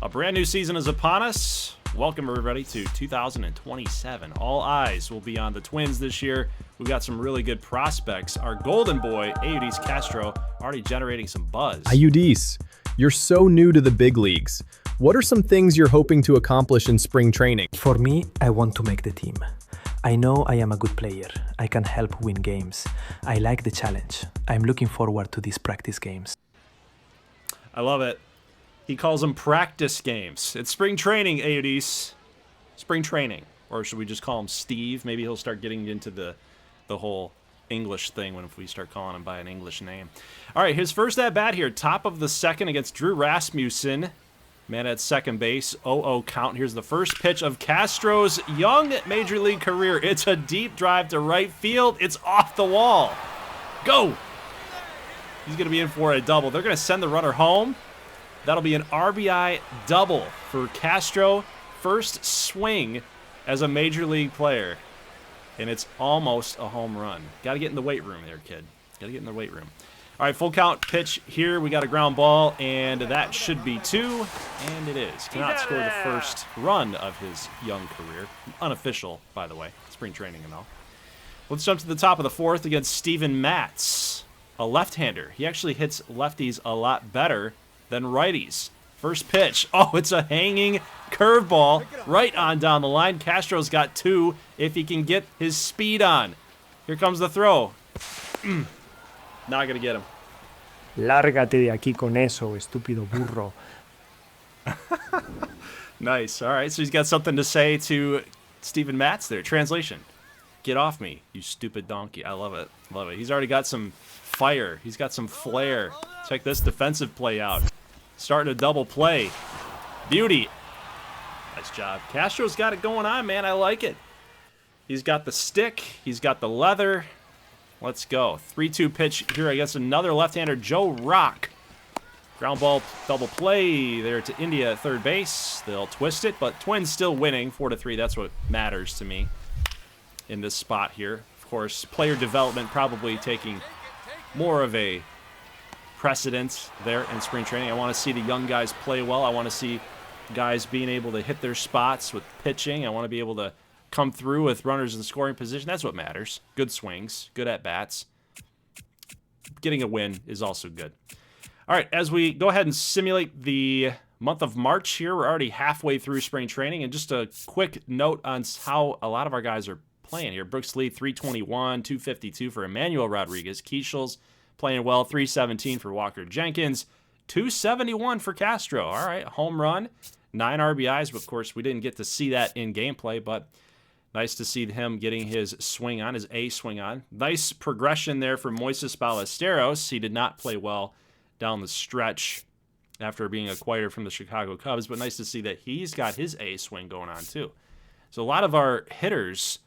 A brand new season is upon us. Welcome, everybody, to 2027. All eyes will be on the Twins this year. We've got some really good prospects. Our golden boy, Eudis Castro, already generating some buzz. Eudis, you're so new to the big leagues. What are some things you're hoping to accomplish in spring training? For me, I want to make the team. I know I am a good player. I can help win games. I like the challenge. I'm looking forward to these practice games. I love it. He calls them practice games. It's spring training, Eudis. Spring training. Or should we just call him Steve? Maybe he'll start getting into the whole English thing if we start calling him by an English name. All right, his first at-bat here. Top of the second against Drew Rasmussen. Man at second base. 0-0 count. Here's the first pitch of Castro's young Major League career. It's a deep drive to right field. It's off the wall. Go! He's going to be in for a double. They're going to send the runner home. That'll be an RBI double for Castro. First swing as a Major League player. And it's almost a home run. Got to get in the weight room there, kid. Got to get in the weight room. All right, full count pitch here. We got a ground ball, and that should be two. And it is. Cannot score the first run of his young career. Unofficial, by the way. Spring training and all. Let's jump to the top of the fourth against Steven Matz, a left-hander. He actually hits lefties a lot better than righties. First pitch. Oh, it's a hanging curveball right on down the line. Castro's got two if he can get his speed on. Here comes the throw. Not going to get him. Lárgate de aquí con eso, estúpido burro. Nice. All right, so he's got something to say to Steven Matz there. Translation. Get off me, you stupid donkey. I love it. Love it. He's already got some fire. He's got some flair. Check this defensive play out. Starting a double play. Beauty. Nice job. Castro's got it going on, man. I like it. He's got the stick. He's got the leather. Let's go. 3-2 pitch here against another left-hander, Joe Rock. Ground ball double play there to India at third base. They'll twist it, but Twins still winning 4-3. That's what matters to me in this spot here. Of course, player development probably taking more of a precedent there in spring training. I want to see the young guys play well. I want to see guys being able to hit their spots with pitching. I want to be able to come through with runners in scoring position. That's what matters. Good swings, good at-bats. Getting a win is also good. All right, as we go ahead and simulate the month of March here, we're already halfway through spring training, and just a quick note on how a lot of our guys are playing here. Brooks Lee, 321, 252 for Emmanuel Rodriguez. Keishel's playing well, 317 for Walker Jenkins, 271 for Castro. All right, home run, 9 RBIs. But of course, we didn't get to see that in gameplay, but nice to see him getting his swing on, his A swing on. Nice progression there for Moises Ballesteros. He did not play well down the stretch after being acquired from the Chicago Cubs, but nice to see that he's got his A swing going on too. So a lot of our hitters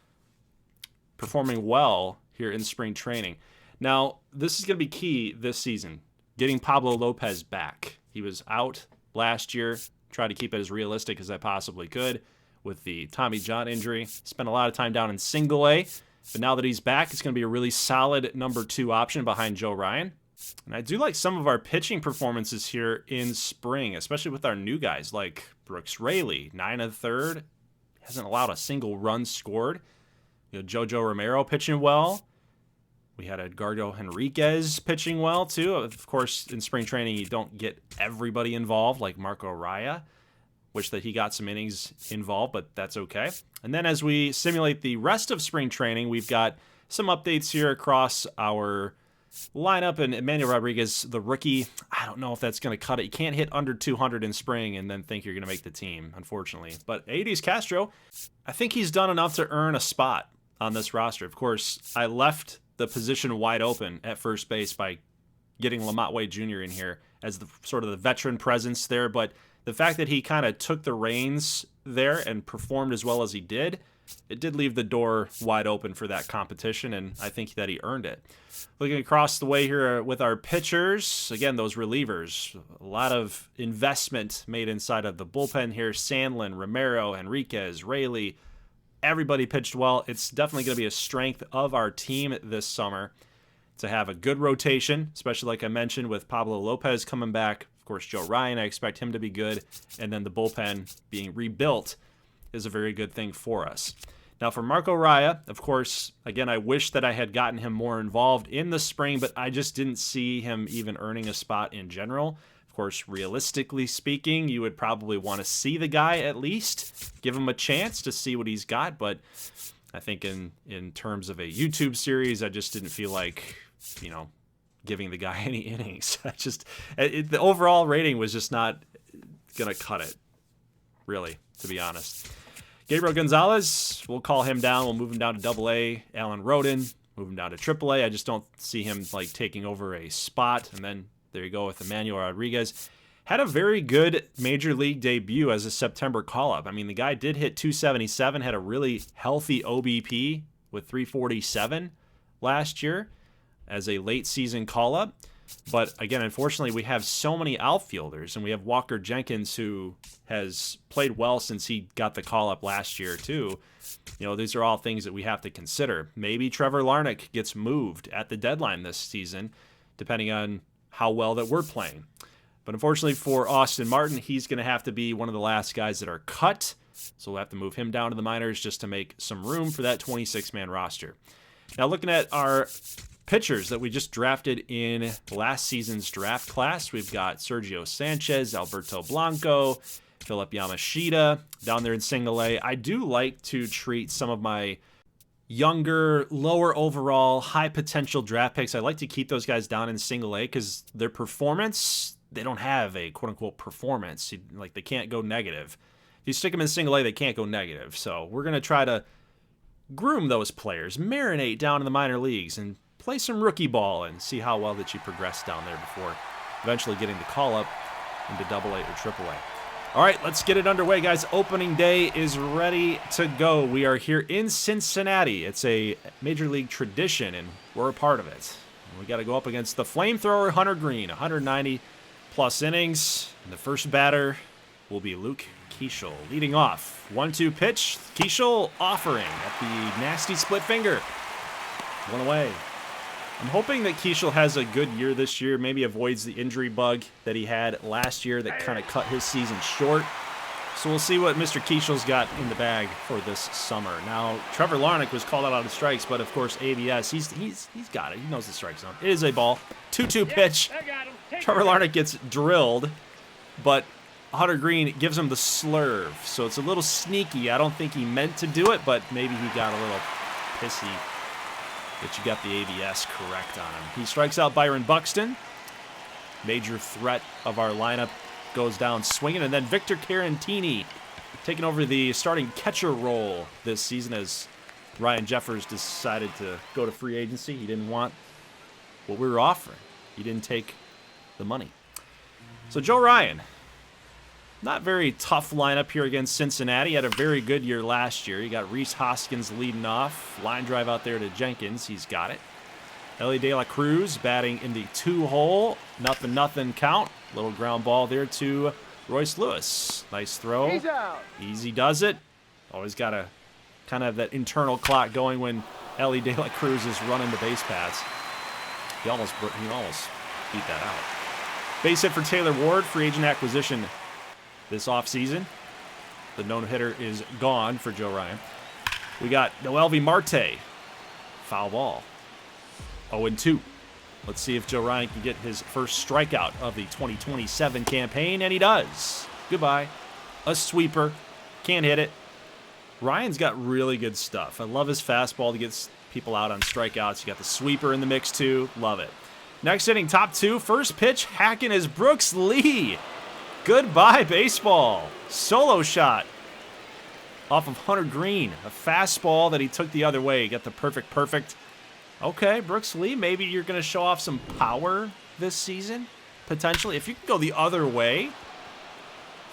performing well here in spring training. Now, this is going to be key this season, getting Pablo Lopez back. He was out last year, tried to keep it as realistic as I possibly could with the Tommy John injury. Spent a lot of time down in single A, but now that he's back, it's going to be a really solid number 2 option behind Joe Ryan. And I do like some of our pitching performances here in spring, especially with our new guys like Brooks Raley, 9 1/3, hasn't allowed a single run scored. You know, Jojo Romero pitching well. We had Edgardo Henriquez pitching well, too. Of course, in spring training, you don't get everybody involved, like Marco Raya. Wish that he got some innings involved, but that's okay. And then as we simulate the rest of spring training, we've got some updates here across our lineup. And Emmanuel Rodriguez, the rookie, I don't know if that's going to cut it. You can't hit under 200 in spring and then think you're going to make the team, unfortunately. But Eudis Castro, I think he's done enough to earn a spot on this roster. Of course, I left the position wide open at first base by getting LaMotte Wade Jr. in here as the sort of the veteran presence there. But the fact that he kind of took the reins there and performed as well as he did, it did leave the door wide open for that competition, and I think that he earned it. Looking across the way here with our pitchers, again, those relievers, a lot of investment made inside of the bullpen here. Sandlin, Romero, Henriquez, Raley, everybody pitched well. It's definitely going to be a strength of our team this summer to have a good rotation, especially like I mentioned with Pablo Lopez coming back. Of course, Joe Ryan, I expect him to be good. And then the bullpen being rebuilt is a very good thing for us. Now, for Marco Raya, of course, again, I wish that I had gotten him more involved in the spring, but I just didn't see him even earning a spot in general. Of course, realistically speaking, you would probably want to see the guy at least, give him a chance to see what he's got, but I think in terms of a YouTube series, I just didn't feel like, giving the guy any innings. The overall rating was just not going to cut it, really, to be honest. Gabriel Gonzalez, we'll call him down. We'll move him down to Double-A. Alan Roden, move him down to Triple-A. I just don't see him taking over a spot. And then there you go with Emmanuel Rodriguez. Had a very good major league debut as a September call-up. I mean, the guy did hit 277, had a really healthy OBP with 347 last year as a late season call-up. But again, unfortunately, we have so many outfielders, and we have Walker Jenkins, who has played well since he got the call-up last year, too. These are all things that we have to consider. Maybe Trevor Larnach gets moved at the deadline this season, depending on how well that we're playing. But unfortunately for Austin Martin, he's going to have to be one of the last guys that are cut, so we'll have to move him down to the minors just to make some room for that 26-man roster. Now, looking at our pitchers that we just drafted in last season's draft class, we've got Sergio Sanchez, Alberto Blanco, Philip Yamashita down there in Single-A. I do like to treat some of my younger, lower overall, high potential draft picks. I like to keep those guys down in Single-A because their performance, they don't have a quote-unquote performance. They can't go negative. If you stick them in Single-A, they can't go negative. So we're going to try to groom those players, marinate down in the minor leagues, and play some rookie ball and see how well that you progress down there before eventually getting the call-up into Double-A or Triple-A. All right, let's get it underway, guys. Opening day is ready to go. We are here in Cincinnati. It's a Major League tradition, and we're a part of it. We got to go up against the flamethrower Hunter Green, 190-plus innings. And the first batter will be Luke Keeschel leading off. 1-2 pitch. Keeschel offering at the nasty split finger. One away. I'm hoping that Keeschel has a good year this year, maybe avoids the injury bug that he had last year that kind of cut his season short. So we'll see what Mr. Keeschel's got in the bag for this summer. Now, Trevor Larnach was called out on the strikes, but of course ABS, he's got it. He knows the strike zone. It is a ball. 2-2 pitch. Trevor Larnach gets drilled, but Hunter Green gives him the slurve. So it's a little sneaky. I don't think he meant to do it, but maybe he got a little pissy that you got the ABS correct on him. He strikes out Byron Buxton. Major threat of our lineup goes down swinging. And then Victor Carantini taking over the starting catcher role this season as Ryan Jeffers decided to go to free agency. He didn't want what we were offering. He didn't take the money. So Joe Ryan, not very tough lineup here against Cincinnati. He had a very good year last year. You got Rhys Hoskins leading off. Line drive out there to Jenkins. He's got it. Ellie De La Cruz batting in the 2-hole. 0-0 count. Little ground ball there to Royce Lewis. Nice throw. He's out. Easy does it. Always got to kind of have that internal clock going when Ellie De La Cruz is running the base paths. He almost beat that out. Base hit for Taylor Ward. Free agent acquisition this offseason. The no-hitter is gone for Joe Ryan. We got Noelvi Marte. Foul ball. 0-2. Let's see if Joe Ryan can get his first strikeout of the 2027 campaign, and he does. Goodbye. A sweeper. Can't hit it. Ryan's got really good stuff. I love his fastball to get people out on strikeouts. You got the sweeper in the mix, too. Love it. Next inning, top two. First pitch, hacking is Brooks Lee. Goodbye, baseball. Solo shot off of Hunter Green. A fastball that he took the other way. He got the perfect. Okay, Brooks Lee, maybe you're going to show off some power this season, potentially. If you can go the other way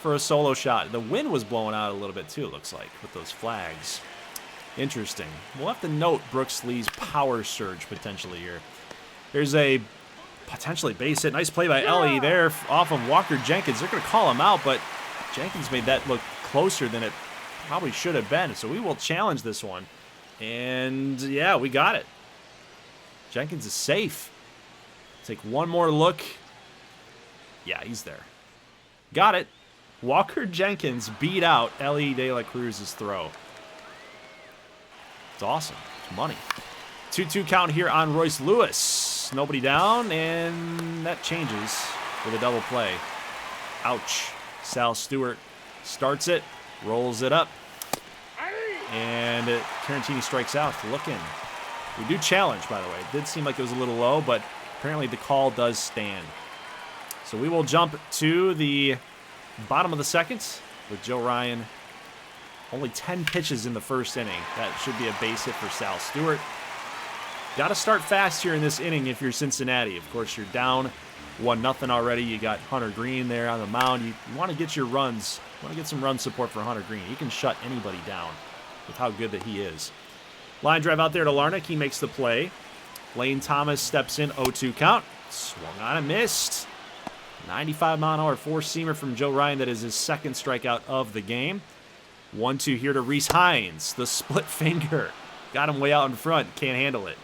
for a solo shot. The wind was blowing out a little bit, too, it looks like, with those flags. Interesting. We'll have to note Brooks Lee's power surge potentially here. There's a potentially base hit. Nice play by Ellie there off of Walker Jenkins. They're going to call him out, but Jenkins made that look closer than it probably should have been. So we will challenge this one. And, yeah, we got it. Jenkins is safe. Take one more look Yeah, he's there. Got it. Walker Jenkins beat out Ellie De La Cruz's throw. It's awesome. It's money. 2-2 count here on Royce Lewis. Nobody down, and that changes with a double play. Ouch. Sal Stewart starts it, rolls it up, and Carantini strikes out. Looking. We do challenge, by the way. It did seem like it was a little low, but apparently the call does stand. So we will jump to the bottom of the second with Joe Ryan. Only 10 pitches in the first inning. That should be a base hit for Sal Stewart. Got to start fast here in this inning if you're Cincinnati. Of course, you're down 1-0 already. You got Hunter Green there on the mound. You want to get your runs. You want to get some run support for Hunter Green. He can shut anybody down with how good that he is. Line drive out there to Larnach. He makes the play. Lane Thomas steps in. 0-2 count. Swung on and missed. 95-mile-an-hour four-seamer from Joe Ryan. That is his second strikeout of the game. 1-2 here to Reese Hines. The split finger. Got him way out in front. Can't handle it.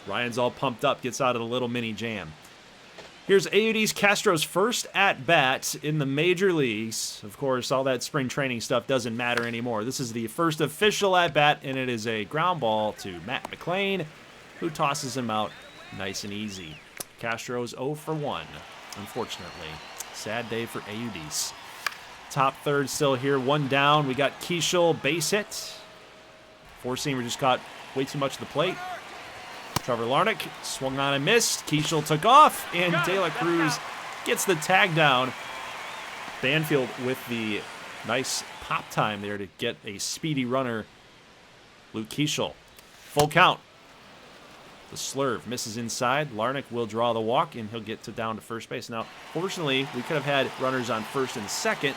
Ryan's all pumped up. Gets out of the little mini jam. Here's AUD's Castro's first at-bat in the major leagues. Of course, all that spring training stuff doesn't matter anymore. This is the first official at-bat, and it is a ground ball to Matt McLean, who tosses him out nice and easy. Castro's 0 for 1, unfortunately. Sad day for AUD's. Top third still here, one down. We got Keishel, base hit. Four-seamer just caught way too much of the plate. Trevor Larnach swung on and missed. Keishel took off, and De La Cruz gets the tag down. Banfield with the nice pop time there to get a speedy runner. Luke Keishel. Full count. The slurve misses inside. Larnach will draw the walk, and he'll get down to first base. Now, fortunately, we could have had runners on first and second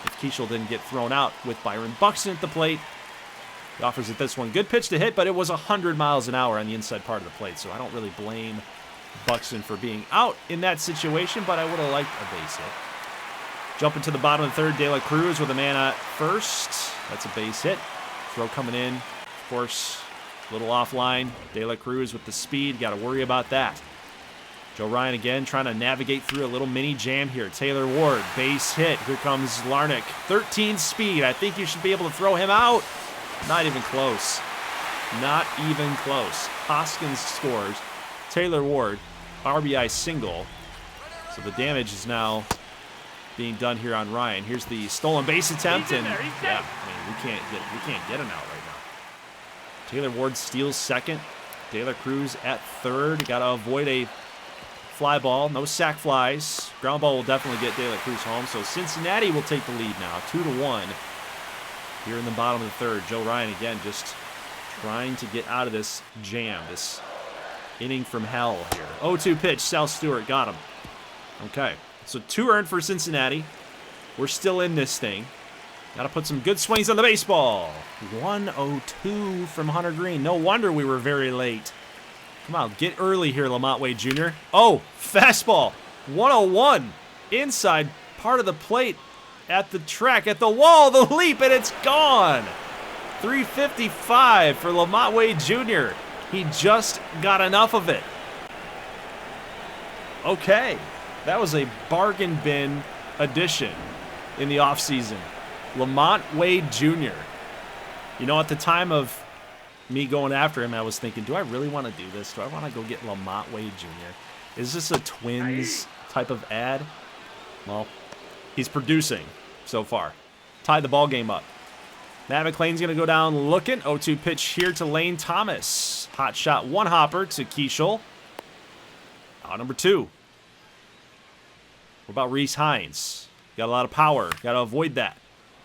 if Keishel didn't get thrown out with Byron Buxton at the plate. He offers it this one. Good pitch to hit, but it was 100 miles an hour on the inside part of the plate, so I don't really blame Buxton for being out in that situation, but I would have liked a base hit. Jumping to the bottom of the third, De La Cruz with a man at first. That's a base hit. Throw coming in. Of course, a little offline. De La Cruz with the speed. Got to worry about that. Joe Ryan again trying to navigate through a little mini jam here. Taylor Ward, base hit. Here comes Larnach. 13 speed. I think you should be able to throw him out. Not even close. Not even close. Hoskins scores. Taylor Ward, RBI single. So the damage is now being done here on Ryan. Here's the stolen base attempt, and yeah, I mean we can't get him out right now. Taylor Ward steals second. De La Cruz at third. Got to avoid a fly ball. No sac flies. Ground ball will definitely get De La Cruz home. So Cincinnati will take the lead now, 2-1. Here in the bottom of the third, Joe Ryan again just trying to get out of this jam, this inning from hell here. 0-2 pitch, Sal Stewart got him. Okay, so 2 earned for Cincinnati. We're still in this thing. Got to put some good swings on the baseball. 1-0-2 from Hunter Green. No wonder we were very late. Come on, get early here, Lamont Wade Jr. Oh, fastball. 101 inside part of the plate. At the track, at the wall, the leap, and it's gone. 355 for Lamont Wade Jr. He just got enough of it. Okay, that was a bargain bin addition in the offseason. Lamont Wade Jr. You know, at the time of me going after him, I was thinking, do I really want to do this? Do I want to go get Lamont Wade Jr.? Is this a Twins type of ad? Well, he's producing so far. Tied the ball game up. Matt McLean's going to go down looking. 0-2 pitch here to Lane Thomas. Hot shot, one hopper to Keishel. Out number 2. What about Reese Hines? Got a lot of power. Got to avoid that.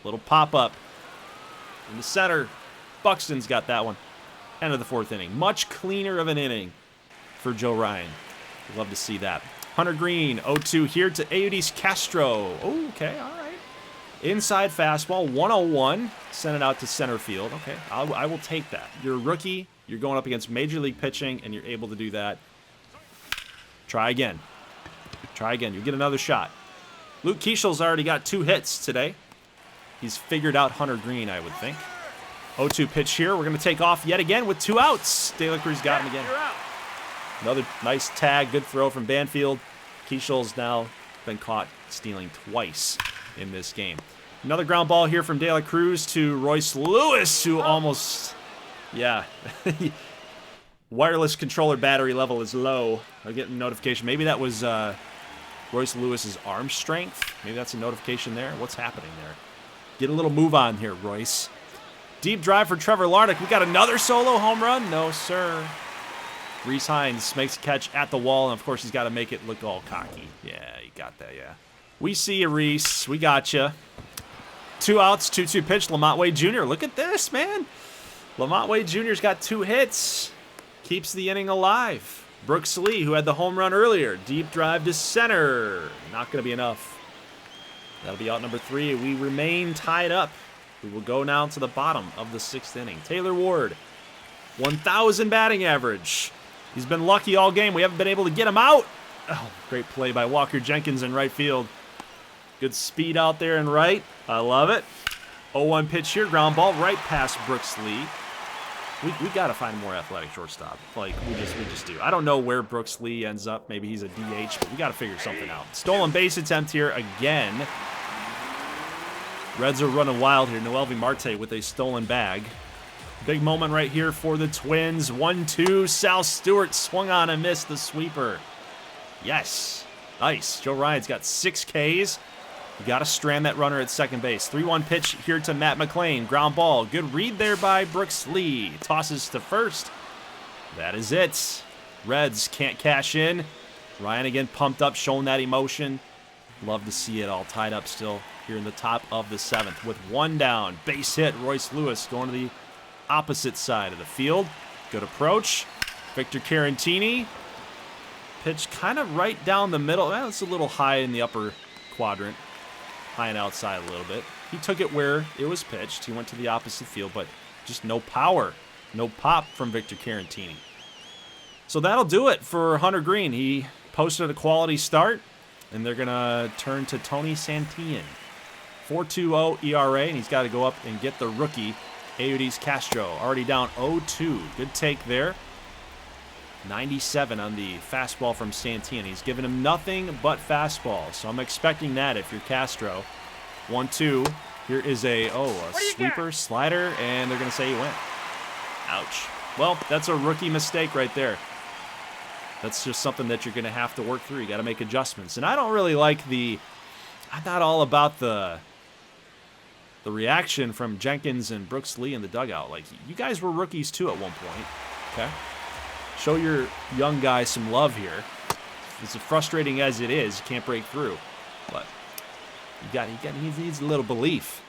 Little pop-up in the center. Buxton's got that one. End of the 4th inning. Much cleaner of an inning for Joe Ryan. Love to see that. Hunter Green, 0-2 here to AUD's Castro. Okay, all right. Inside fastball, 101. Send it out to center field. Okay, I will take that. You're a rookie. You're going up against Major League pitching, and you're able to do that. Try again. Try again. You get another shot. Luke Keishel's already got 2 hits today. He's figured out Hunter Green, I would think. 0-2 pitch here. We're going to take off yet again with 2 outs. De La Cruz got him again. Another nice tag. Good throw from Banfield. Keishel's now been caught stealing twice in this game. Another ground ball here from De La Cruz to Royce Lewis, who almost, yeah. Wireless controller battery level is low. I'm getting a notification. Maybe that was Royce Lewis's arm strength. Maybe that's a notification there. What's happening there? Get a little move on here, Royce. Deep drive for Trevor Larnach. We got another solo home run? No, sir. Rhys Hines makes a catch at the wall, and of course he's got to make it look all cocky. Yeah, you got that, yeah. We see you, Rhys. We got you. 2 outs, 2-2 pitch. Lamont Wade Jr. Look at this, man. Lamont Wade Jr.'s got 2 hits. Keeps the inning alive. Brooks Lee, who had the home run earlier. Deep drive to center. Not going to be enough. That'll be out number 3. We remain tied up. We will go now to the bottom of the 6th inning. Taylor Ward, 1,000 batting average. He's been lucky all game. We haven't been able to get him out. Oh, great play by Walker Jenkins in right field. Good speed out there in right. I love it. 0-1 pitch here. Ground ball right past Brooks Lee. We got to find a more athletic shortstop. Like, we just do. I don't know where Brooks Lee ends up. Maybe he's a DH, but we got to figure something out. Stolen base attempt here again. Reds are running wild here. Noelvi Marte with a stolen bag. Big moment right here for the Twins. 1-2. Sal Stewart swung on and missed the sweeper. Yes. Nice. Joe Ryan's got 6 Ks. You got to strand that runner at second base. 3-1 pitch here to Matt McLean. Ground ball. Good read there by Brooks Lee. Tosses to first. That is it. Reds can't cash in. Ryan again pumped up, showing that emotion. Love to see it all tied up still here in the top of the 7th. With 1 down. Base hit. Royce Lewis going to the opposite side of the field. Good approach. Victor Carantini. Pitch kind of right down the middle. Well, it's a little high in the upper quadrant. High and outside a little bit. He took it where it was pitched. He went to the opposite field, but just no power. No pop from Victor Carantini. So that'll do it for Hunter Green. He posted a quality start, and they're going to turn to Tony Santillan. 4.20 ERA, and he's got to go up and get the rookie, Eudis Castro. Already down 0-2. Good take there. 97 on the fastball from Santillan. He's given him nothing but fastballs, so I'm expecting that if you're Castro. 1-2. Here is a sweeper, slider, and they're going to say he went. Ouch. Well, that's a rookie mistake right there. That's just something that you're going to have to work through. You got to make adjustments. And I don't really like I'm not all about the reaction from Jenkins and Brooks Lee in the dugout. Like, you guys were rookies too at one point. Okay? Show your young guys some love here. As frustrating as it is, you can't break through. But he needs a little belief.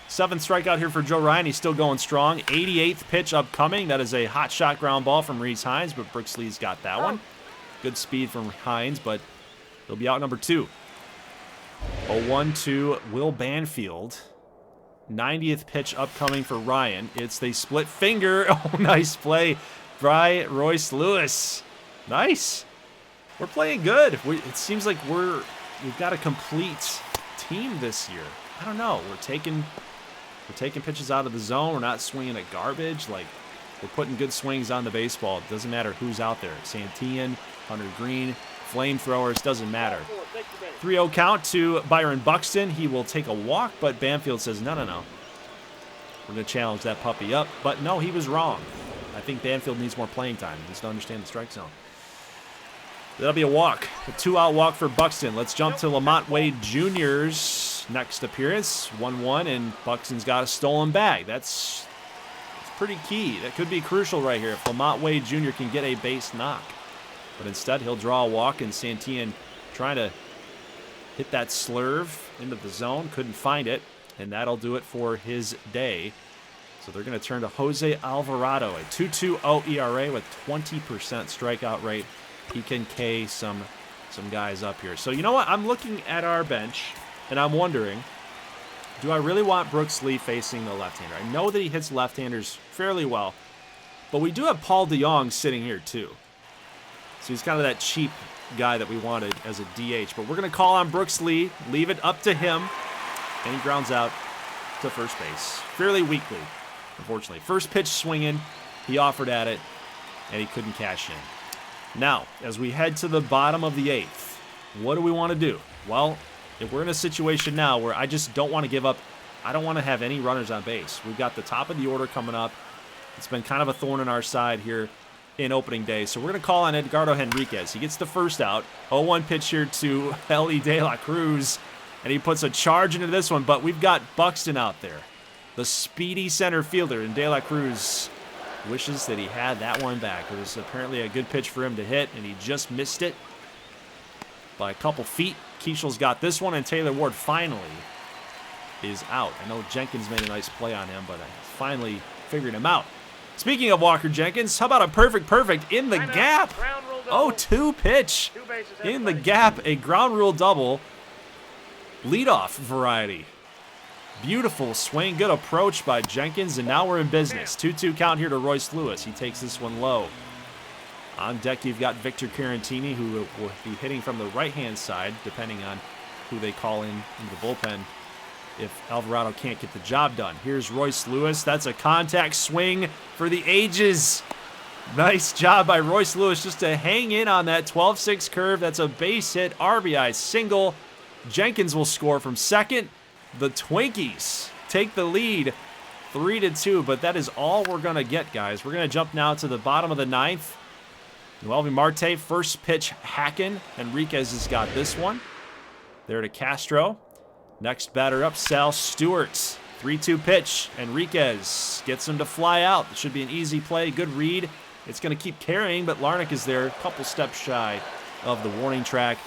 7th strikeout here for Joe Ryan. He's still going strong. 88th pitch upcoming. That is a hot shot ground ball from Rhys Hines, but Brooks Lee's got that one. Good speed from Hines, but he'll be out number 2. 0-1 to Will Banfield. 90th pitch upcoming for Ryan. It's the split finger. Oh, nice play by Royce Lewis. Nice. We're playing good. It seems like we've got a complete team this year. I don't know. We're taking pitches out of the zone. We're not swinging at garbage. Like, we're putting good swings on the baseball. It doesn't matter who's out there. Santillan, Hunter Green, flamethrowers, doesn't matter. 3-0 count to Byron Buxton. He will take a walk, but Banfield says, no. We're going to challenge that puppy up. But no, he was wrong. I think Banfield needs more playing time. He needs to understand the strike zone. That'll be a walk. A 2-out walk for Buxton. Let's jump to Lamont Wade Jr.'s next appearance. 1-1, and Buxton's got a stolen bag. That's pretty key. That could be crucial right here if Lamont Wade Jr. can get a base knock. But instead, he'll draw a walk, and Santillan trying to hit that slurve into the zone. Couldn't find it, and that'll do it for his day. So they're going to turn to Jose Alvarado, a 2.20 ERA with 20% strikeout rate. He can K some guys up here. So you know what? I'm looking at our bench, and I'm wondering, do I really want Brooks Lee facing the left-hander? I know that he hits left-handers fairly well, but we do have Paul DeJong sitting here too. So he's kind of that cheap guy that we wanted as a DH. But we're going to call on Brooks Lee, leave it up to him, and he grounds out to first base fairly weakly, unfortunately. First pitch swinging, he offered at it, and he couldn't cash in. Now, as we head to the bottom of the 8th, what do we want to do? Well, if we're in a situation now where I just don't want to give up, I don't want to have any runners on base. We've got the top of the order coming up. It's been kind of a thorn in our side here in opening day. So we're going to call on Edgardo Henriquez. He gets the first out. 0-1 pitch here to Ellie De La Cruz. And he puts a charge into this one, but we've got Buxton out there. The speedy center fielder, and De La Cruz wishes that he had that one back. It was apparently a good pitch for him to hit, and he just missed it by a couple feet. Keishel's got this one, and Taylor Ward finally is out. I know Jenkins made a nice play on him, but I finally figured him out. Speaking of Walker Jenkins, how about a perfect in the gap? 0-2 pitch in the gap, a ground rule double. Leadoff variety. Beautiful swing, good approach by Jenkins, and now we're in business. 2-2 count here to Royce Lewis. He takes this one low. On deck, you've got Victor Carantini, who will be hitting from the right-hand side, depending on who they call in the bullpen if Alvarado can't get the job done. Here's Royce Lewis. That's a contact swing for the ages. Nice job by Royce Lewis just to hang in on that 12-6 curve. That's a base hit, RBI single. Jenkins will score from second. The Twinkies take the lead 3-2, but that is all we're going to get, guys. We're going to jump now to the bottom of the ninth. Noelvi Marte, first pitch hacking. Enriquez has got this one. There to Castro. Next batter up, Sal Stewart. 3-2 pitch. Enriquez gets him to fly out. It should be an easy play. Good read. It's going to keep carrying, but Larnach is there, a couple steps shy of the warning track.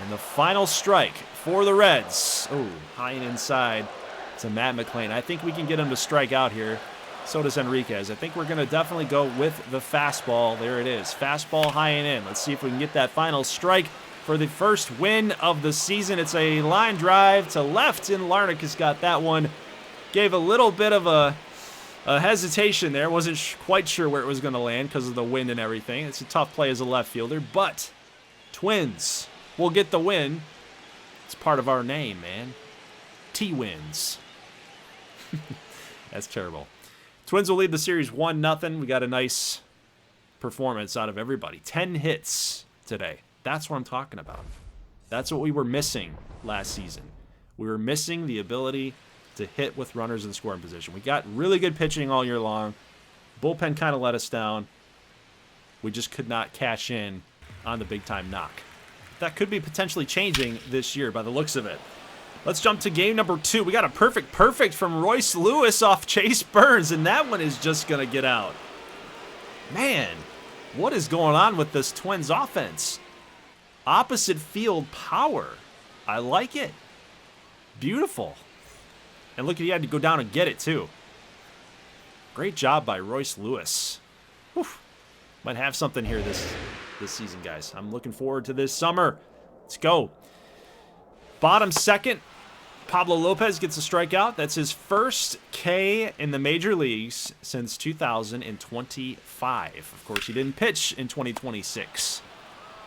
And the final strike for the Reds. Oh, high and inside to Matt McClain. I think we can get him to strike out here. So does Enriquez. I think we're going to definitely go with the fastball. There it is. Fastball high and in. Let's see if we can get that final strike for the first win of the season. It's a line drive to left, and Larnach has got that one. Gave a little bit of a hesitation there. Wasn't quite sure where it was going to land because of the wind and everything. It's a tough play as a left fielder, but Twins will get the win. It's part of our name, man. T-Wins. That's terrible. Twins will lead the series 1-0. We got a nice performance out of everybody. 10 hits today. That's what I'm talking about. That's what we were missing last season. We were missing the ability to hit with runners in scoring position. We got really good pitching all year long. Bullpen kind of let us down. We just could not cash in on the big-time knock. That could be potentially changing this year by the looks of it. Let's jump to game number 2. We got a perfect from Royce Lewis off Chase Burns, and that one is just going to get out. Man, what is going on with this Twins offense? Opposite field power. I like it. Beautiful. And look, he had to go down and get it, too. Great job by Royce Lewis. Whew. Might have something here this season, guys. I'm looking forward to this summer. Let's go. Bottom second, Pablo Lopez gets a strikeout. That's his first K in the major leagues since 2025. Of course, he didn't pitch in 2026.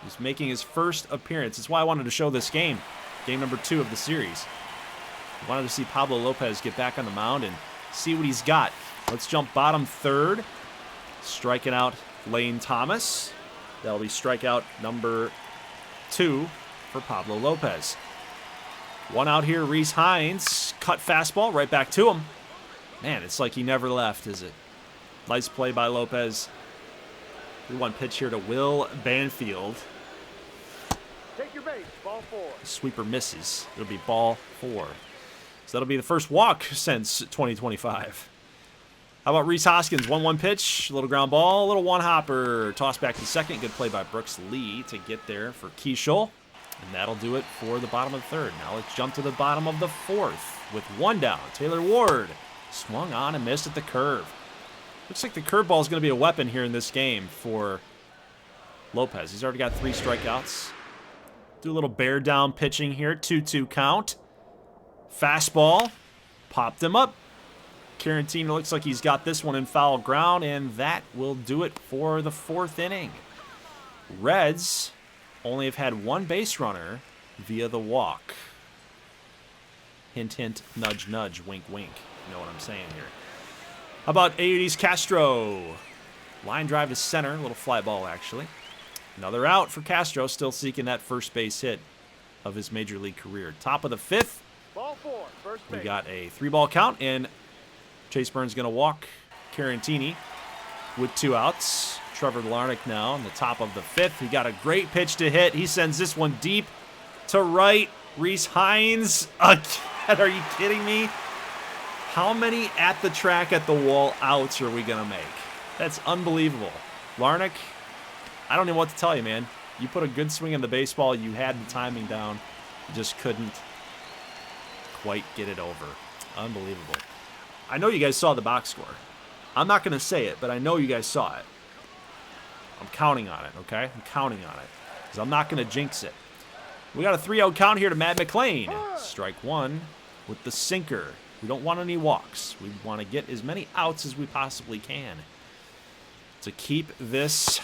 He's making his first appearance. That's why I wanted to show this game. Game number 2 of the series. I wanted to see Pablo Lopez get back on the mound and see what he's got. Let's jump bottom third. Striking out Lane Thomas. That'll be strikeout number 2 for Pablo Lopez. One out here, Rhys Hines. Cut fastball right back to him. Man, it's like he never left, is it? Nice play by Lopez. 3-1 pitch here to Will Banfield. Take your base, ball 4. Sweeper misses. It'll be ball 4. So that'll be the first walk since 2025. How about Rhys Hoskins? 1-1 pitch, little ground ball, little one-hopper. Toss back to second. Good play by Brooks Lee to get there for Keishel. And that'll do it for the bottom of the third. Now let's jump to the bottom of the fourth with one down. Taylor Ward swung on and missed at the curve. Looks like the curveball is going to be a weapon here in this game for Lopez. He's already got 3 strikeouts. Do a little bear down pitching here. 2-2 count. Fastball. Popped him up. Carantino looks like he's got this one in foul ground, and that will do it for the 4th inning. Reds only have had 1 base runner via the walk. Hint, hint, nudge, nudge, wink, wink. You know what I'm saying here. How about Eudes Castro? Line drive to center. A little fly ball, actually. Another out for Castro, still seeking that first base hit. of his major league career. Top of the 5th. Ball 4, first We base. got a 3-ball count, and Chase Burns going to walk Carantini with 2 outs. Trevor Larnach now in the top of the 5th. He got a great pitch to hit. He sends this one deep to right. Rhys Hines again. Are you kidding me? How many at the track, at the wall outs are we going to make? That's unbelievable. Larnach, I don't know what to tell you, man. You put a good swing in the baseball. You had the timing down. You just couldn't quite get it over. Unbelievable. I know you guys saw the box score. I'm not going to say it, but I know you guys saw it. I'm counting on it, okay? I'm counting on it. Because I'm not going to jinx it. We got a 3-0 count here to Matt McLean. Strike 1 with the sinker. We don't want any walks. We want to get as many outs as we possibly can to keep this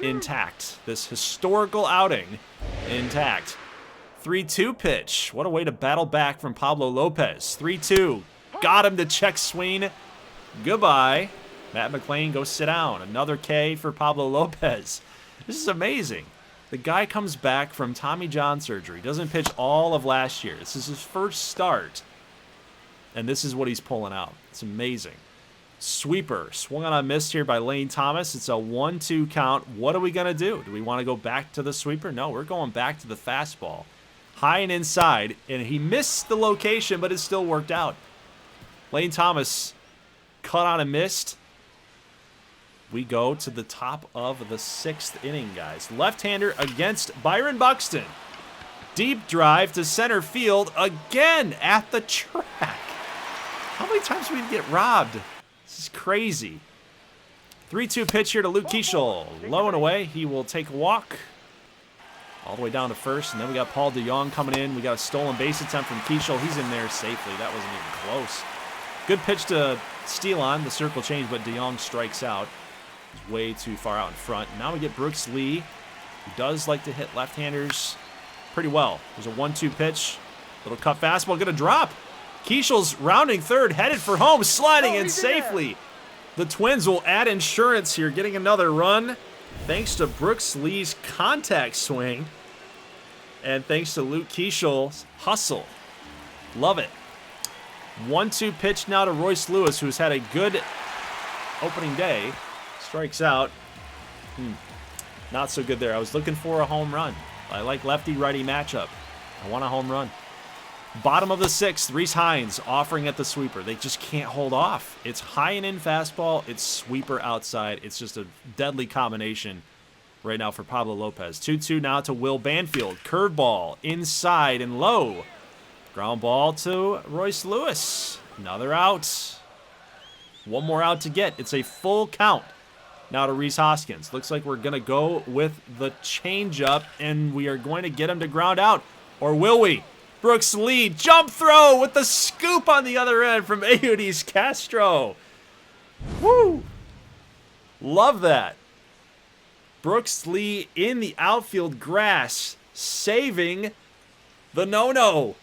intact. This historical outing intact. 3-2 pitch. What a way to battle back from Pablo Lopez. 3-2. Got him to check swing. Goodbye. Matt McLean goes sit down. Another K for Pablo Lopez. This is amazing. The guy comes back from Tommy John surgery. Doesn't pitch all of last year. This is his first start. And this is what he's pulling out. It's amazing. Sweeper. Swung on a miss here by Lane Thomas. It's a 1-2 count. What are we going to do? Do we want to go back to the sweeper? No, we're going back to the fastball. High and inside. And he missed the location, but it still worked out. Lane Thomas cut on and missed. We go to the top of the 6th inning, guys. Left-hander against Byron Buxton. Deep drive to center field again at the track. How many times do we get robbed? This is crazy. 3-2 pitch here to Luke Keeschel. Low and away. He will take a walk all the way down to first. And then we got Paul DeJong coming in. We got a stolen base attempt from Keeschel. He's in there safely. That wasn't even close. Good pitch to steal on the circle change, but DeJong strikes out. He's way too far out in front. Now we get Brooks Lee, who does like to hit left-handers pretty well. There's a 1-2 pitch. Little cut fastball, gonna drop. Keeschel's rounding third, headed for home, sliding in safely. The Twins will add insurance here, getting another run thanks to Brooks Lee's contact swing and thanks to Luke Keeschel's hustle. Love it. 1-2 pitch now to Royce Lewis, who's had a good opening day. Strikes out. Not so good there. I was looking for a home run. I like lefty-righty matchup. I want a home run. Bottom of the 6th, Rhys Hines offering at the sweeper. They just can't hold off. It's high and in fastball. It's sweeper outside. It's just a deadly combination right now for Pablo Lopez. 2-2 now to Will Banfield. Curveball inside and low. Ground ball to Royce Lewis. Another out. One more out to get. It's a full count now to Rhys Hoskins. Looks like we're going to go with the changeup, and we are going to get him to ground out. Or will we? Brooks Lee, jump throw with the scoop on the other end from Eudes Castro. Woo! Love that. Brooks Lee in the outfield grass, saving the no-no.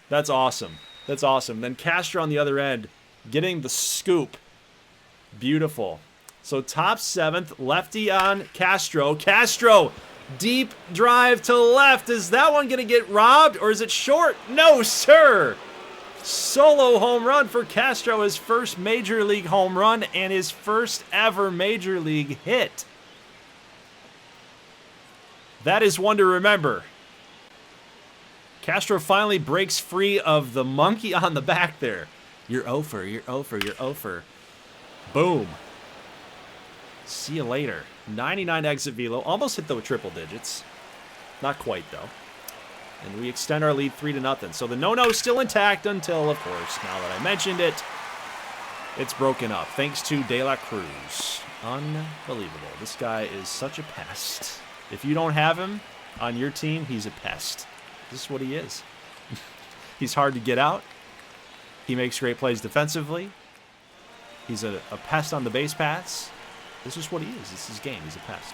That's awesome. That's awesome. Then Castro on the other end, getting the scoop. Beautiful. So top 7th, lefty on Castro. Castro, deep drive to left. Is that one going to get robbed or is it short? No, sir. Solo home run for Castro, his first major league home run and his first ever major league hit. That is one to remember. Castro finally breaks free of the monkey on the back there. You're over, you're over, you're over. Boom. See you later. 99 exit velo. Almost hit the triple digits. Not quite, though. And we extend our lead 3-0. So the no-no is still intact until, of course, now that I mentioned it, it's broken up. Thanks to De La Cruz. Unbelievable. This guy is such a pest. If you don't have him on your team, he's a pest. This is what he is. He's hard to get out. He makes great plays defensively. He's a pest on the base paths. This is what he is. This is his game. He's a pest.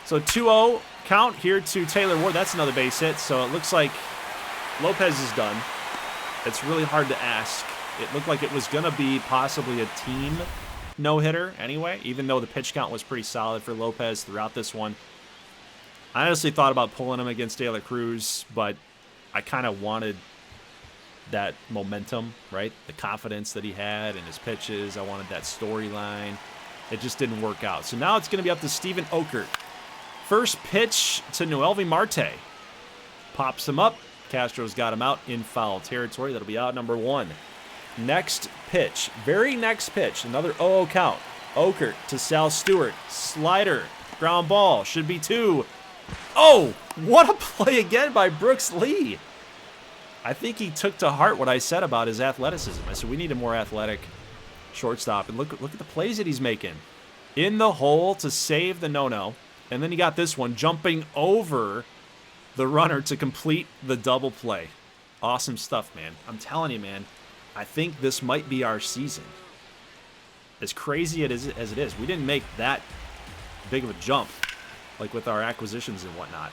So 2-0 count here to Taylor Ward. That's another base hit. So it looks like Lopez is done. It's really hard to ask. It looked like it was going to be possibly a team no-hitter anyway, even though the pitch count was pretty solid for Lopez throughout this one. I honestly thought about pulling him against De La Cruz, but I kind of wanted that momentum, right? The confidence that he had in his pitches. I wanted that storyline. It just didn't work out. So now it's going to be up to Steven Okert. First pitch to Noelvi Marte. Pops him up. Castro's got him out in foul territory. That'll be out number 1. Next pitch. Very next pitch. Another 0-0 count. Okert to Sal Stewart. Slider. Ground ball. Should be 2. Oh! What a play again by Brooks Lee. I think he took to heart what I said about his athleticism. I said we need a more athletic shortstop. And look at the plays that he's making. In the hole to save the no-no. And then he got this one jumping over the runner to complete the double play. Awesome stuff, man. I'm telling you, man. I think this might be our season. As crazy as it is, we didn't make that big of a jump, like with our acquisitions and whatnot.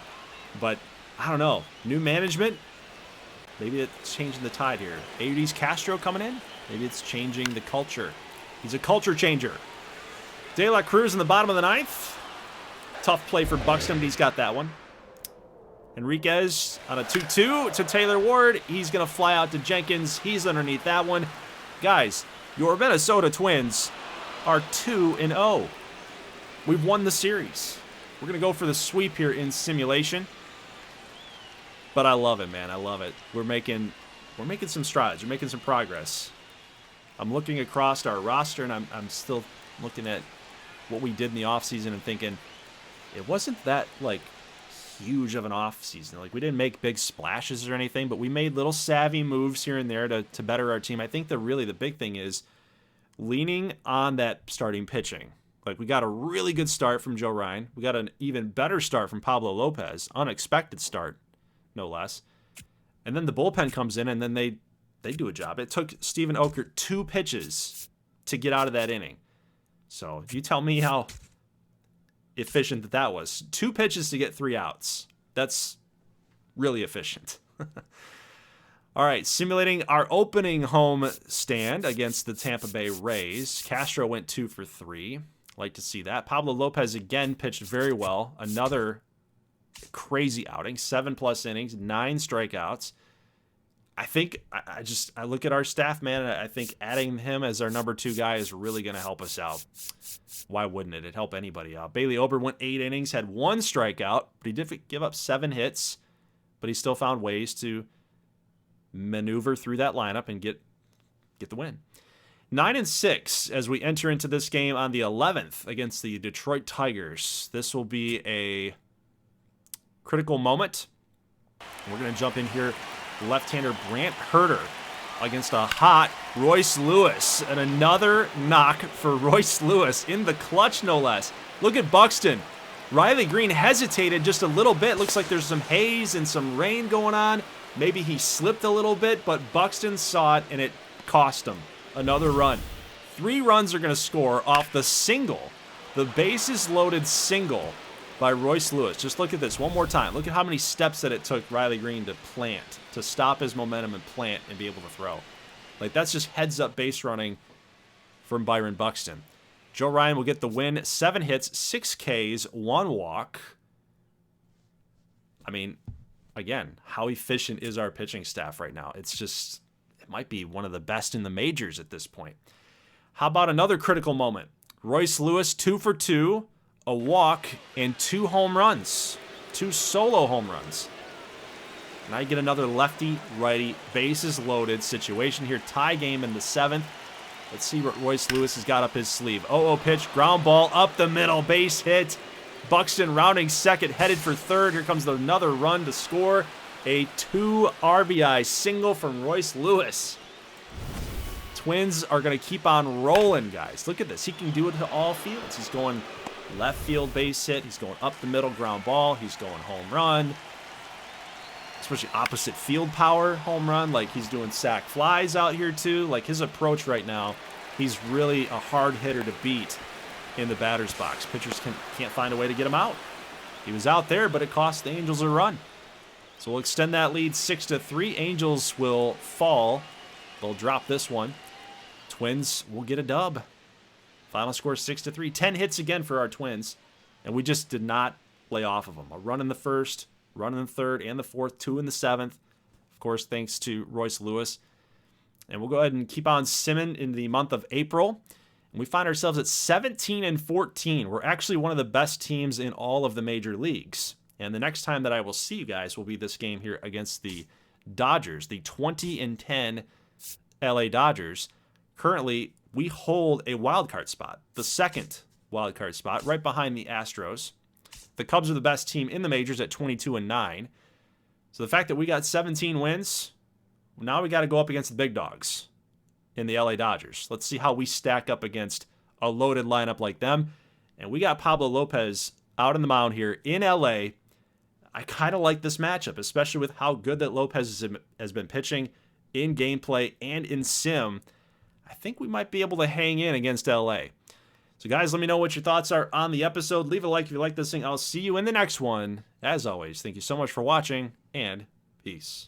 But I don't know. New management, maybe it's changing the tide here. Audis Castro coming in, maybe it's changing the culture. He's a culture changer. De La Cruz in the bottom of the 9th. Tough play for Buxton, but he's got that one. Enriquez on a 2-2 to Taylor Ward. He's going to fly out to Jenkins. He's underneath that one. Guys, your Minnesota Twins are 2-0. We've won the series. We're going to go for the sweep here in simulation. But I love it, man. I love it. We're making some strides. We're making some progress. I'm looking across our roster, and I'm still looking at what we did in the offseason and thinking, it wasn't that, like, huge of an offseason. Like, we didn't make big splashes or anything, but we made little savvy moves here and there to better our team. I think the big thing is leaning on that starting pitching. Like, we got a really good start from Joe Ryan. We got an even better start from Pablo Lopez. Unexpected start, no less. And then the bullpen comes in, and then they do a job. It took Steven Okert 2 pitches to get out of that inning. So you tell me how efficient that was. 2 pitches to get 3 outs. That's really efficient. All right, simulating our opening home stand against the Tampa Bay Rays. Castro went 2 for 3. Like to see that. Pablo Lopez again pitched very well. Another crazy outing. 7+ innings, 9 strikeouts. I think I look at our staff, man, and I think adding him as our number 2 guy is really going to help us out. Why wouldn't it? It'd help anybody out. Bailey Ober went 8 innings, had 1 strikeout, but he did give up 7 hits, but he still found ways to maneuver through that lineup and get the win. 9-6 as we enter into this game on the 11th against the Detroit Tigers. This will be a critical moment. We're going to jump in here. Left-hander Brant Herter against a hot Royce Lewis. And another knock for Royce Lewis in the clutch, no less. Look at Buxton. Riley Green hesitated just a little bit. Looks like there's some haze and some rain going on. Maybe he slipped a little bit, but Buxton saw it, and it cost him another run. 3 runs are going to score off the single, the bases-loaded single by Royce Lewis. Just look at this one more time. Look at how many steps that it took Riley Green to plant, to stop his momentum and plant and be able to throw. Like, that's just heads-up base running from Byron Buxton. Joe Ryan will get the win. 7 hits, 6 Ks, 1 walk. I mean, again, how efficient is our pitching staff right now? It's just, it might be one of the best in the majors at this point. How about another critical moment? Royce Lewis, 2 for 2, a walk, and 2 home runs. 2 solo home runs. Now you get another lefty-righty, bases-loaded situation here. Tie game in the 7th. Let's see what Royce Lewis has got up his sleeve. 0-0 pitch, ground ball, up the middle, base hit. Buxton rounding second, headed for third. Here comes another run to score. A 2 RBI single from Royce Lewis. Twins are going to keep on rolling, guys. Look at this. He can do it to all fields. He's going left field base hit. He's going up the middle ground ball. He's going home run. Especially opposite field power home run. Like, he's doing sac flies out here too. Like, his approach right now, he's really a hard hitter to beat in the batter's box. Pitchers can't find a way to get him out. He was out there, but it cost the Angels a run. So we'll extend that lead 6-3. Angels will fall. They'll drop this one. Twins will get a dub. Final score 6-3. 10 hits again for our Twins. And we just did not lay off of them. A run in the first, run in the third and the fourth, 2 in the seventh. Of course, thanks to Royce Lewis. And we'll go ahead and keep on simming in the month of April. And we find ourselves at 17-14. We're actually one of the best teams in all of the major leagues. And the next time that I will see you guys will be this game here against the Dodgers, the 20-10 LA Dodgers. Currently, we hold a wild card spot, the second wild card spot, right behind the Astros. The Cubs are the best team in the majors at 22-9. So the fact that we got 17 wins, now we got to go up against the big dogs in the LA Dodgers. Let's see how we stack up against a loaded lineup like them. And we got Pablo Lopez out on the mound here in LA. I kind of like this matchup, especially with how good that Lopez has been pitching in gameplay and in sim. I think we might be able to hang in against LA. So guys, let me know what your thoughts are on the episode. Leave a like if you like this thing. I'll see you in the next one. As always, thank you so much for watching, and peace.